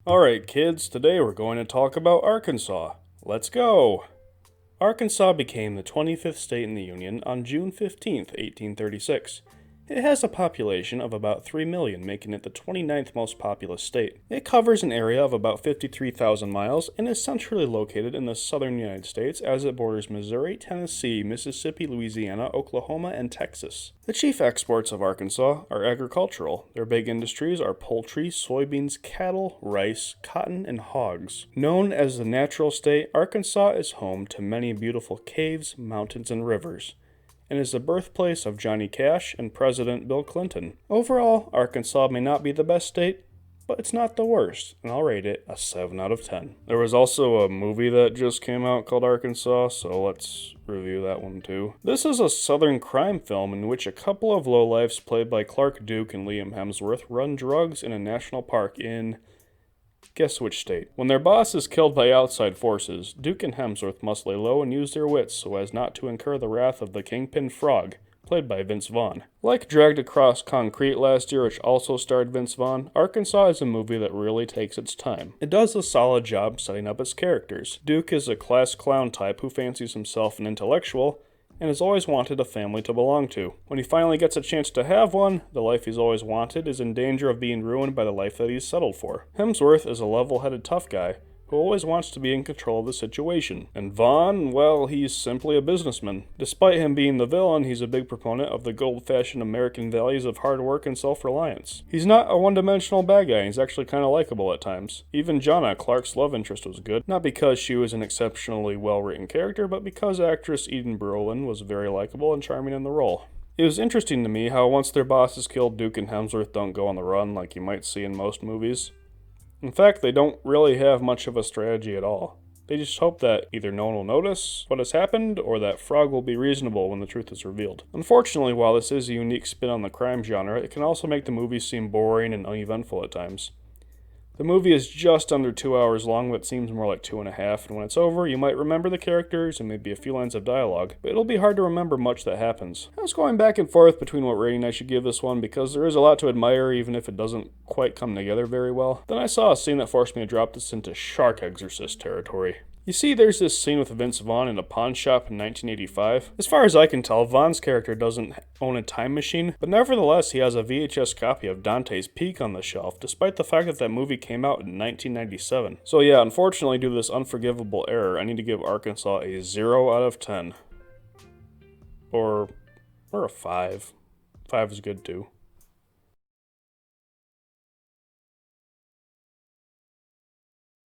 Alright, kids, today we're going to talk about Arkansas. Let's go! Arkansas became the 25th state in the Union on June 15, 1836. It has a population of about 3 million, making it the 29th most populous state. It covers an area of about 53,000 miles and is centrally located in the southern United States as it borders Missouri, Tennessee, Mississippi, Louisiana, Oklahoma, and Texas. The chief exports of Arkansas are agricultural. Their big industries are poultry, soybeans, cattle, rice, cotton, and hogs. Known as the natural state, Arkansas is home to many beautiful caves, mountains, and rivers, and is the birthplace of Johnny Cash and President Bill Clinton. Overall, Arkansas may not be the best state, but it's not the worst, and I'll rate it a 7 out of 10. There was also a movie that just came out called Arkansas, so let's review that one too. This is a southern crime film in which a couple of lowlifes played by Clark Duke and Liam Hemsworth run drugs in a national park in... guess which state? When their boss is killed by outside forces, Duke and Hemsworth must lay low and use their wits so as not to incur the wrath of the Kingpin Frog, played by Vince Vaughn. Like Dragged Across Concrete last year, which also starred Vince Vaughn, Arkansas is a movie that really takes its time. It does a solid job setting up its characters. Duke is a class clown type who fancies himself an intellectual, and has always wanted a family to belong to. When he finally gets a chance to have one, the life he's always wanted is in danger of being ruined by the life that he's settled for. Hemsworth is a level-headed tough guy who always wants to be in control of the situation. And Vaughn, well, he's simply a businessman. Despite him being the villain, he's a big proponent of the good old-fashioned American values of hard work and self-reliance. He's not a one-dimensional bad guy, he's actually kind of likable at times. Even Jonna, Clark's love interest, was good, not because she was an exceptionally well-written character, but because actress Eden Brolin was very likable and charming in the role. It was interesting to me how once their boss is killed, Duke and Hemsworth don't go on the run like you might see in most movies. In fact, they don't really have much of a strategy at all. They just hope that either no one will notice what has happened, or that Frog will be reasonable when the truth is revealed. Unfortunately, while this is a unique spin on the crime genre, it can also make the movie seem boring and uneventful at times. The movie is just under 2 hours long, but it seems more like 2.5, and when it's over, you might remember the characters and maybe a few lines of dialogue, but it'll be hard to remember much that happens. I was going back and forth between what rating I should give this one, because there is a lot to admire even if it doesn't quite come together very well. Then I saw a scene that forced me to drop this into Shark Exorcist territory. You see, there's this scene with Vince Vaughn in a pawn shop in 1985. As far as I can tell, Vaughn's character doesn't own a time machine, but nevertheless he has a VHS copy of Dante's Peak on the shelf, despite the fact that that movie came out in 1997. So yeah, unfortunately due to this unforgivable error, I need to give Arkansas a 0 out of 10. Or a 5. 5 is good too.